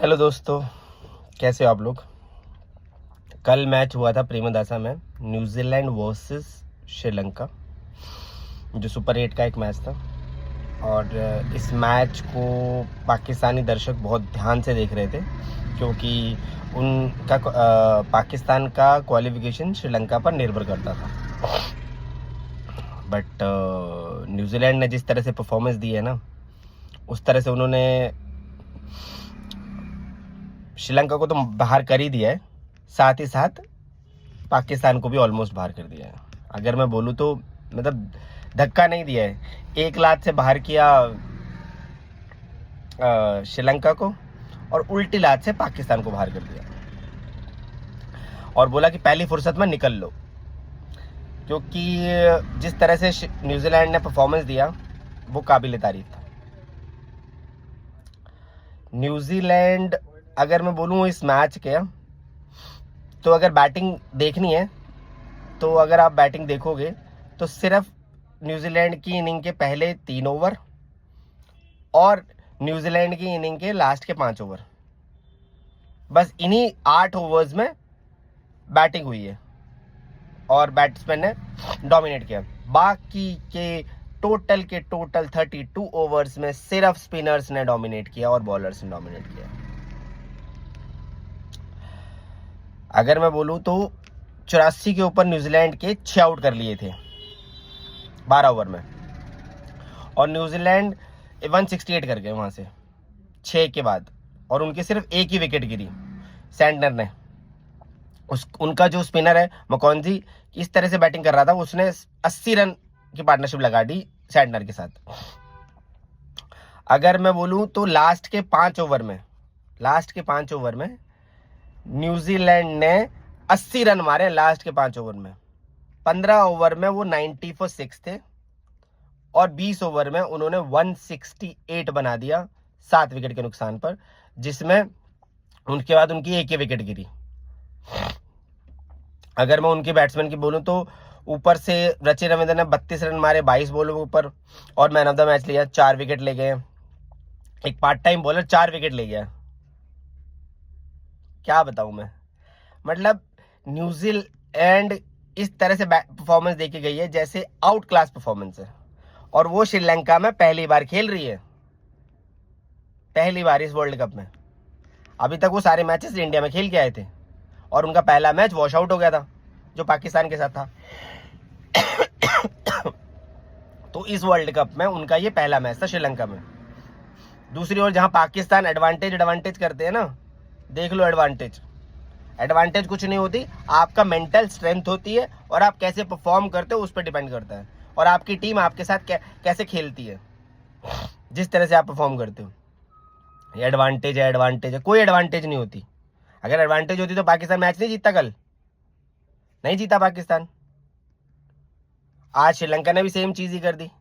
Hello दोस्तों, कैसे हो आप लोग। कल मैच हुआ था प्रेमदासा में, न्यूजीलैंड वर्सेस श्रीलंका, जो सुपर 8 का एक मैच था। और इस मैच को पाकिस्तानी दर्शक बहुत ध्यान से देख रहे थे, क्योंकि उनका पाकिस्तान का क्वालिफिकेशन श्रीलंका पर निर्भर करता था। बट न्यूजीलैंड ने जिस तरह से परफॉर्मेंस दी है ना, उस तरह से उन्होंने श्रीलंका को तो बाहर कर ही दिया है, साथ ही साथ पाकिस्तान को भी ऑलमोस्ट बाहर कर दिया है। अगर मैं बोलूँ तो मतलब धक्का नहीं दिया है, 1 लात से बाहर किया श्रीलंका को, और उल्टी लात से पाकिस्तान को बाहर कर दिया, और बोला कि पहली फुर्सत में निकल लो। क्योंकि जिस तरह से न्यूजीलैंड ने परफॉर्मेंस दिया वो काबिल तारीफ था। न्यूजीलैंड, अगर मैं बोलूँ इस मैच के, तो अगर बैटिंग देखनी है तो अगर आप बैटिंग देखोगे तो सिर्फ न्यूजीलैंड की इनिंग के पहले 3 ओवर और न्यूजीलैंड की इनिंग के लास्ट के 5 ओवर, बस इन्हीं 8 ओवर्स में बैटिंग हुई है और बैट्समैन ने डोमिनेट किया। बाकी के टोटल 32 ओवर्स में सिर्फ स्पिनर्स ने डोमिनेट किया और बॉलर्स ने डोमिनेट किया। अगर मैं बोलूं तो 84 के ऊपर न्यूजीलैंड के 6 आउट कर लिए थे 12 ओवर में, और न्यूजीलैंड 168 कर गए वहां से 6 के बाद, और उनके सिर्फ एक ही विकेट गिरी सैंटनर ने। उनका जो स्पिनर है मकॉन्जी, इस तरह से बैटिंग कर रहा था, उसने 80 रन की पार्टनरशिप लगा दी सैंटनर के साथ। अगर मैं बोलूं तो लास्ट के 5 ओवर में न्यूजीलैंड ने 80 रन मारे लास्ट के 5 ओवर में। 15 ओवर में वो 90 फॉर 6 थे, और 20 ओवर में उन्होंने 168 बना दिया 7 विकेट के नुकसान पर, जिसमें उनके बाद उनकी एक ही विकेट गिरी। अगर मैं उनके बैट्समैन की बोलूं तो ऊपर से रचिन रविंद्र ने 32 रन मारे 22 बॉलों के ऊपर, और मैन ऑफ द मैच लिया, 4 विकेट ले गए। एक पार्ट टाइम बॉलर 4 विकेट ले गया, क्या बताऊं मैं। मतलब न्यूजीलैंड इस तरह से परफॉर्मेंस देके गई है जैसे आउट क्लास परफॉर्मेंस है, और वो श्रीलंका में पहली बार खेल रही है, पहली बार इस वर्ल्ड कप में। अभी तक वो सारे मैचेस इंडिया में खेल के आए थे, और उनका पहला मैच वॉश आउट हो गया था जो पाकिस्तान के साथ था। तो इस वर्ल्ड कप में उनका ये पहला मैच था श्रीलंका में। दूसरी ओर जहां पाकिस्तान एडवांटेज करते हैं ना, देख लो एडवांटेज कुछ नहीं होती, आपका मेंटल स्ट्रेंथ होती है, और आप कैसे परफॉर्म करते हो उस पर डिपेंड करता है, और आपकी टीम आपके साथ कैसे खेलती है, जिस तरह से आप परफॉर्म करते हो। एडवांटेज है, कोई एडवांटेज नहीं होती। अगर एडवांटेज होती तो पाकिस्तान मैच नहीं जीतता, कल नहीं जीता पाकिस्तान। आज श्रीलंका ने भी सेम चीज ही कर दी।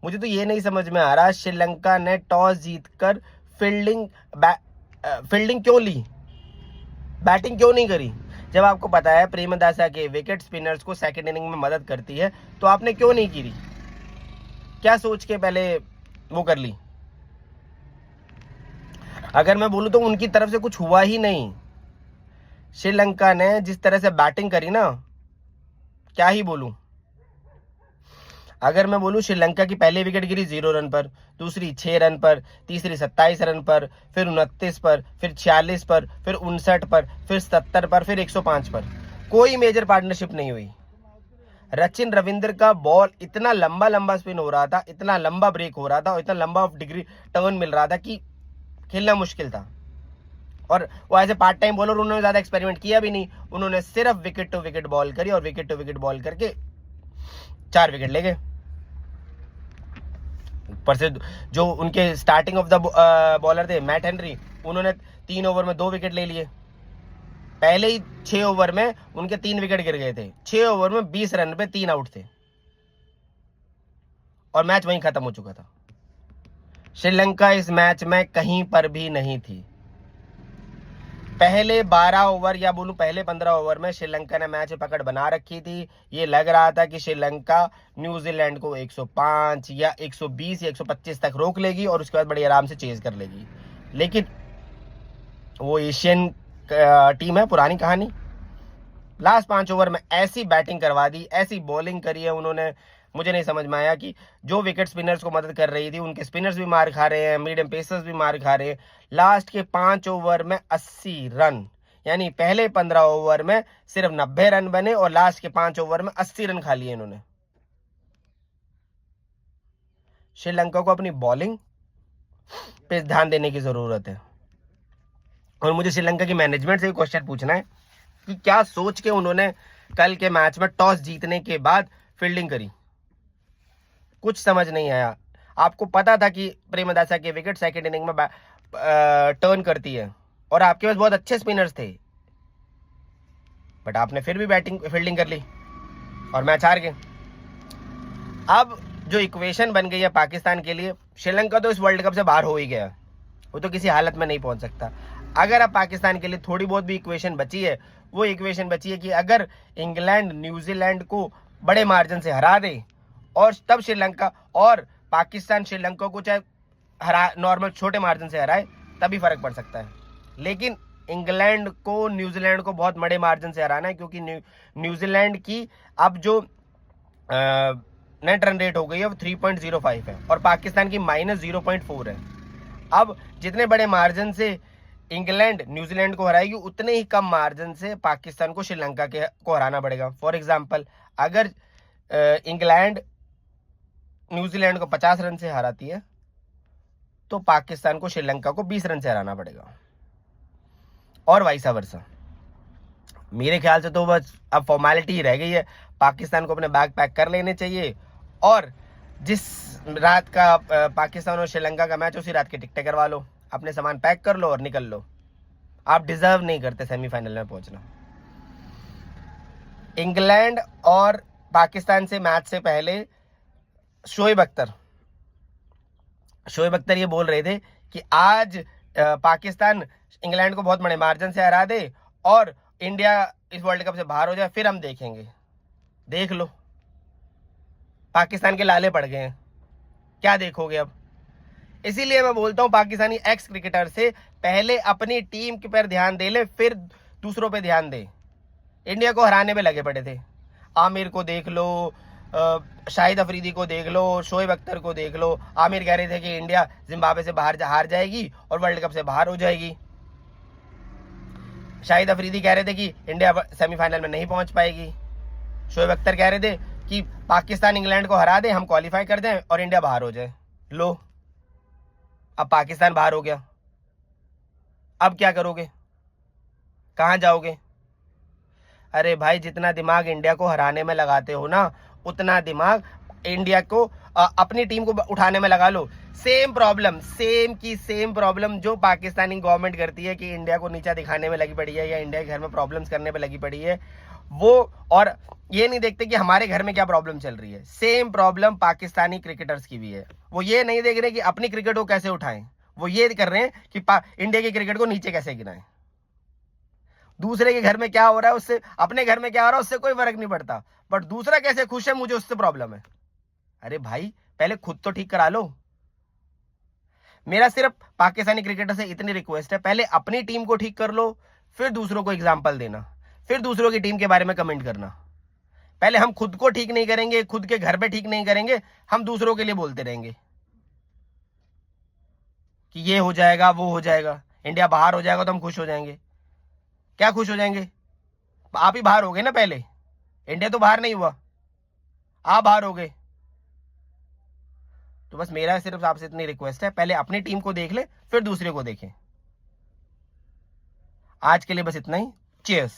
मुझे तो ये नहीं समझ में आ रहा, श्रीलंका ने टॉस जीतकर फील्डिंग क्यों ली, बैटिंग क्यों नहीं करी। जब आपको पता है प्रेमदासा के विकेट स्पिनर्स को सेकंड इनिंग में मदद करती है, तो आपने क्यों नहीं की, क्या सोच के पहले वो कर ली। अगर मैं बोलूं तो उनकी तरफ से कुछ हुआ ही नहीं। श्रीलंका ने जिस तरह से बैटिंग करी ना, क्या ही बोलूं। अगर मैं बोलूं, श्रीलंका की पहली विकेट गिरी 0 रन पर, दूसरी 6 रन पर, तीसरी 27 रन पर, फिर 29 पर, फिर 46 पर, फिर 59 पर, फिर 70 पर, फिर 105 पर। कोई मेजर पार्टनरशिप नहीं हुई। रचिन रविंद्र का बॉल इतना लंबा स्पिन हो रहा था, इतना लंबा ब्रेक हो रहा था, और इतना लंबा डिग्री टर्न मिल रहा था कि खेलना मुश्किल था। और वो as a part time bowler उन्होंने ज्यादा एक्सपेरिमेंट किया भी नहीं, उन्होंने सिर्फ विकेट टू विकेट बॉल करी, और विकेट टू विकेट बॉल करके 4 विकेट ले गए। ऊपर से जो उनके स्टार्टिंग ऑफ द बॉलर थे मैट हेनरी, उन्होंने 3 ओवर में 2 विकेट ले लिए। पहले ही 6 ओवर में उनके 3 विकेट गिर गए थे। 6 ओवर में 20 रन पे 3 आउट थे, और मैच वहीं खत्म हो चुका था। श्रीलंका इस मैच में कहीं पर भी नहीं थी। पहले 12 ओवर या बोलूं पहले 15 ओवर में श्रीलंका ने मैच पकड़ बना रखी थी। ये लग रहा था कि श्रीलंका न्यूजीलैंड को 105 या 120 या 125 तक रोक लेगी, और उसके बाद बड़ी आराम से चेज कर लेगी। लेकिन वो एशियन टीम है, पुरानी कहानी। लास्ट 5 ओवर में ऐसी बैटिंग करवा दी, ऐसी बॉलिंग करी है उन्होंने, मुझे नहीं समझ में आया कि जो विकेट स्पिनर्स को मदद कर रही थी उनके स्पिनर्स भी मार खा रहे हैं, मीडियम पेसर्स भी मार खा रहे हैं। लास्ट के 5 ओवर में 80 रन, यानी पहले 15 ओवर में सिर्फ 90 रन बने और लास्ट के 5 ओवर में 80 रन खा लिए इन्होंने। श्रीलंका को अपनी बॉलिंग पे ध्यान देने की जरूरत है। और मुझे श्रीलंका की मैनेजमेंट से भी क्वेश्चन पूछना है कि क्या सोच के उन्होंने कल के मैच में टॉस जीतने के बाद फील्डिंग करी, कुछ समझ नहीं आया। आपको पता था कि प्रेमदासा के विकेट सेकंड इनिंग में टर्न करती है और आपके पास बहुत अच्छे स्पिनर्स थे, बट आपने फिर भी फील्डिंग कर ली और मैच हार गए। अब जो इक्वेशन बन गई है पाकिस्तान के लिए, श्रीलंका तो इस वर्ल्ड कप से बाहर हो ही गया, वो तो किसी हालत में नहीं पहुंच सकता। अगर अब पाकिस्तान के लिए थोड़ी बहुत भी इक्वेशन बची है, वो इक्वेशन बची है कि अगर इंग्लैंड न्यूजीलैंड को बड़े मार्जिन से हरा दे और तब श्रीलंका और पाकिस्तान श्रीलंका को चाहे नॉर्मल छोटे मार्जिन से हराए तभी फर्क पड़ सकता है। लेकिन इंग्लैंड को न्यूजीलैंड को बहुत बड़े मार्जिन से हराना है, क्योंकि न्यूजीलैंड की अब जो नेट रन रेट हो गई है वो 3.05 है और पाकिस्तान की -0.4 है। अब जितने बड़े मार्जिन से इंग्लैंड न्यूजीलैंड को हराएगी, उतने ही कम मार्जिन से पाकिस्तान को श्रीलंका को हराना पड़ेगा। फॉर एग्जांपल, अगर इंग्लैंड न्यूजीलैंड को 50 रन से हराती है तो पाकिस्तान को श्रीलंका को 20 रन से हराना पड़ेगा और वाइसा वर्सा। मेरे ख्याल से तो बस अब फॉर्मेलिटी ही रह गई है, पाकिस्तान को अपने बैग पैक कर लेने चाहिए और जिस रात का पाकिस्तान और श्रीलंका का मैच, उसी रात की टिकटें करवा लो, अपने सामान पैक कर लो और निकल लो। आप डिजर्व नहीं करते सेमीफाइनल में पहुंचना। इंग्लैंड और पाकिस्तान से मैच से पहले शोएब अख्तर ये बोल रहे थे कि आज पाकिस्तान इंग्लैंड को बहुत बड़े मार्जिन से हरा दे और इंडिया इस वर्ल्ड कप से बाहर हो जाए, फिर हम देखेंगे। देख लो, पाकिस्तान के लाले पड़ गए हैं, क्या देखोगे अब। इसीलिए मैं बोलता हूं पाकिस्तानी एक्स क्रिकेटर से पहले अपनी टीम के पर ध्यान दे ले, फिर दूसरों पे ध्यान दे। इंडिया को हराने में लगे पड़े थे। आमिर को देख लो, शाहिद अफरीदी को देख लो, शोएब अख्तर को देख लो। आमिर कह रहे थे कि इंडिया जिम्बाब्वे से बाहर हार जाएगी और वर्ल्ड कप से बाहर हो जाएगी। शाहिद अफरीदी कह रहे थे कि इंडिया सेमीफाइनल में नहीं पहुंच पाएगी। शोएब अख्तर कह रहे थे कि पाकिस्तान इंग्लैंड को हरा दे, हम क्वालिफाई कर दें और इंडिया बाहर हो जाए। लो, अब पाकिस्तान बाहर हो गया, अब क्या करोगे, कहां जाओगे। अरे भाई, जितना दिमाग इंडिया को हराने में लगाते हो ना, उतना दिमाग इंडिया को अपनी टीम को उठाने में लगा लो। सेम प्रॉब्लम जो पाकिस्तानी गवर्नमेंट करती है कि इंडिया को नीचा दिखाने में लगी पड़ी है या इंडिया के घर में प्रॉब्लम्स करने पे लगी पड़ी है, वो और ये नहीं देखते कि हमारे घर में क्या प्रॉब्लम चल रही है। सेम प्रॉब्लम पाकिस्तानी क्रिकेटर्स की भी है। वो ये नहीं देख रहे कि अपनी क्रिकेट को कैसे उठाएं, वो ये कर रहे हैं कि इंडिया की क्रिकेट को नीचे कैसे गिराएं। दूसरे के घर में क्या हो रहा है उससे, अपने घर में क्या हो रहा है उससे कोई फर्क नहीं पड़ता, बट दूसरा कैसे खुश है मुझे उससे प्रॉब्लम है। अरे भाई, पहले खुद तो ठीक करा लो। मेरा सिर्फ पाकिस्तानी क्रिकेटर से इतनी रिक्वेस्ट है, पहले अपनी टीम को ठीक कर लो, फिर दूसरों को एग्जांपल देना, फिर दूसरों की टीम के बारे में कमेंट करना। पहले हम खुद को ठीक नहीं करेंगे, खुद के घर पे ठीक नहीं करेंगे, हम दूसरों के लिए बोलते रहेंगे कि ये हो जाएगा, वो हो जाएगा, इंडिया बाहर हो जाएगा तो हम खुश हो जाएंगे। क्या खुश हो जाएंगे? आप ही बाहर हो गए ना पहले, इंडिया तो बाहर नहीं हुआ, आप बाहर हो गए। तो बस मेरा सिर्फ आपसे इतनी रिक्वेस्ट है, पहले अपनी टीम को देख ले, फिर दूसरे को देखें। आज के लिए बस इतना ही। चीयर्स।